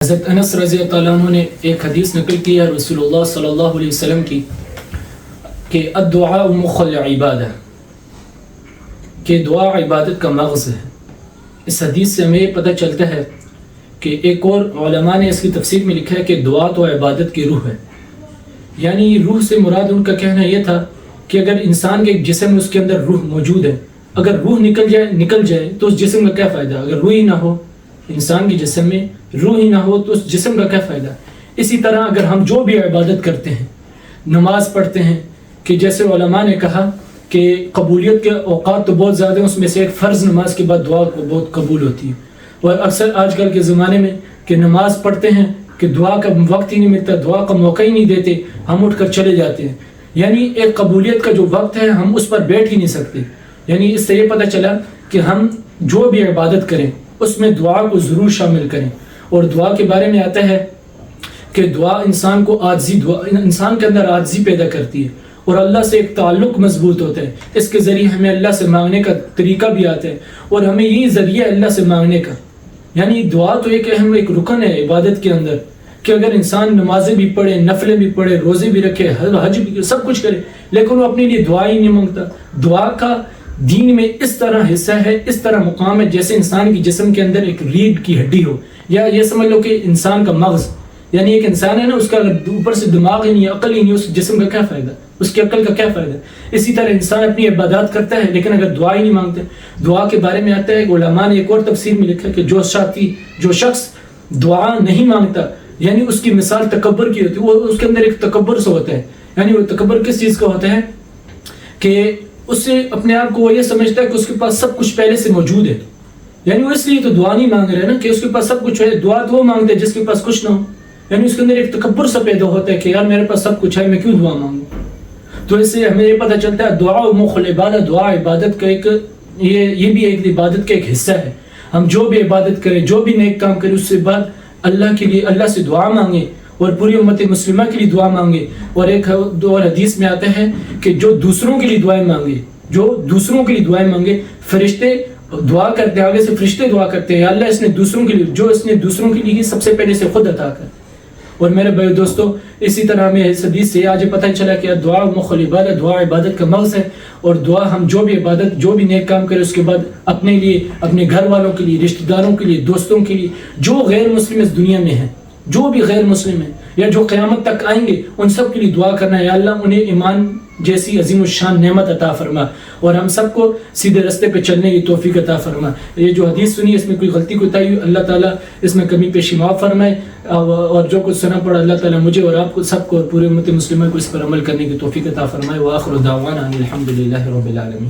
حضرت انس رضی اللہ عنہ نے ایک حدیث نقل کی ہے رسول اللہ صلی اللہ علیہ وسلم کی کہ الدعاء مخ العبادہ، کہ دعا عبادت کا مغز ہے۔ اس حدیث سے ہمیں یہ پتہ چلتا ہے کہ ایک اور علماء نے اس کی تفسیر میں لکھا ہے کہ دعا تو عبادت کی روح ہے، یعنی روح سے مراد ان کا کہنا یہ تھا کہ اگر انسان کے ایک جسم میں اس کے اندر روح موجود ہے، اگر روح نکل جائے تو اس جسم کا کیا فائدہ؟ اگر روح ہی نہ ہو انسان کے جسم میں، روح ہی نہ ہو تو اس جسم کا کیا فائدہ؟ اسی طرح اگر ہم جو بھی عبادت کرتے ہیں، نماز پڑھتے ہیں، کہ جیسے علماء نے کہا کہ قبولیت کے اوقات تو بہت زیادہ ہیں، اس میں سے ایک فرض نماز کے بعد دعا کو بہت قبول ہوتی ہے، اور اکثر آج کل کے زمانے میں کہ نماز پڑھتے ہیں کہ دعا کا وقت ہی نہیں ملتا، دعا کا موقع ہی نہیں دیتے، ہم اٹھ کر چلے جاتے ہیں، یعنی ایک قبولیت کا جو وقت ہے ہم اس پر بیٹھ ہی نہیں سکتے۔ یعنی اس سے یہ پتہ چلا کہ ہم جو بھی عبادت کریں اس میں دعا کو ضرور شامل کریں، اور دعا کے بارے میں آتا ہے کہ دعا انسان کے اندر عاجزی پیدا کرتی ہے، اور اللہ سے ایک تعلق مضبوط ہوتا ہے، اس کے ذریعے ہمیں اللہ سے مانگنے کا طریقہ بھی آتا ہے، اور ہمیں یہی ذریعہ اللہ سے مانگنے کا، یعنی دعا تو ایک اہم ایک رکن ہے عبادت کے اندر، کہ اگر انسان نمازیں بھی پڑھے، نفلیں بھی پڑھے، روزے بھی رکھے، حج بھی سب کچھ کرے، لیکن وہ اپنے لیے دعا ہی نہیں مانگتا۔ دعا کا دین میں اس طرح حصہ ہے، اس طرح مقام ہے جیسے انسان کی جسم کے اندر ایک ریڑھ کی ہڈی ہو، یا یہ سمجھ لو کہ انسان کا مغز، یعنی ایک انسان ہے نا، اس کا اگر اوپر سے دماغ ہی نہیں، عقل ہی نہیں، اس جسم کا کیا فائدہ؟ اس کی عقل کا کیا فائدہ؟ اسی طرح انسان اپنی عبادات کرتا ہے لیکن اگر دعا ہی نہیں مانگتے۔ دعا کے بارے میں آتا ہے کہ علماء نے ایک اور تفسیر میں لکھا کہ جو شخص دعا نہیں مانگتا، یعنی اس کی مثال تکبر کی ہوتی ہے، وہ اس کے اندر ایک تکبر سے ہوتا ہے، یعنی وہ تکبر کس چیز کا ہوتا ہے کہ اس سے اپنے آپ کو وہ یہ سمجھتا ہے کہ اس کے پاس سب کچھ پہلے سے موجود ہے، یعنی وہ اس لیے تو دعا نہیں مانگ رہے نا کہ اس کے پاس سب کچھ ہے، دعا تو وہ مانگتے ہیں جس کے پاس کچھ نہ ہو، یعنی اس کے اندر ایک تکبر سا پیدا ہوتا ہے کہ یار میرے پاس سب کچھ ہے، میں کیوں دعا مانگوں؟ تو اس سے ہمیں یہ پتہ چلتا ہے دعا مخ العبادہ، دعا عبادت کا ایک یہ بھی ایک عبادت کا ایک حصہ ہے۔ ہم جو بھی عبادت کریں، جو بھی نیک کام کریں، اس سے بعد اللہ کے لیے اللہ سے دعا مانگیں اور پوری امت مسلمہ کے لیے دعا مانگے، اور ایک اور حدیث میں آتا ہے کہ جو دوسروں کے لیے دعائیں مانگے، فرشتے دعا کرتے ہیں، آگے سے فرشتے دعا کرتے ہیں، اللہ اس نے دوسروں کے لیے ہی سب سے پہلے سے خود عطا کر۔ اور میرے بھائی دوستو، اسی طرح ہمیں اس حدیث سے آج پتہ چلا کہ دعا مخ العبادہ، دعا عبادت کا مغز ہے، اور دعا ہم جو بھی عبادت، جو بھی نیک کام کریں، اس کے بعد اپنے لیے، اپنے گھر والوں کے لیے، رشتہ داروں کے لیے، دوستوں کے لیے، جو غیر مسلم اس دنیا میں ہیں، جو بھی غیر مسلم ہیں یا جو قیامت تک آئیں گے، ان سب کے لیے دعا کرنا ہے، یا اللہ انہیں ایمان جیسی عظیم الشان نعمت عطا فرما، اور ہم سب کو سیدھے راستے پہ چلنے کی توفیق عطا فرما۔ یہ جو حدیث سنی اس میں کوئی غلطی کوتاہی اللہ تعالیٰ اس میں کمی پیشی معاف فرمائے، اور جو کچھ سنا پڑا اللہ تعالیٰ مجھے اور آپ کو سب کو اور پورے امت مسلمہ کو اس پر عمل کرنے کی توفیق عطا فرمائے۔ وآخر دعوانا ان الحمد للہ رب العالمین۔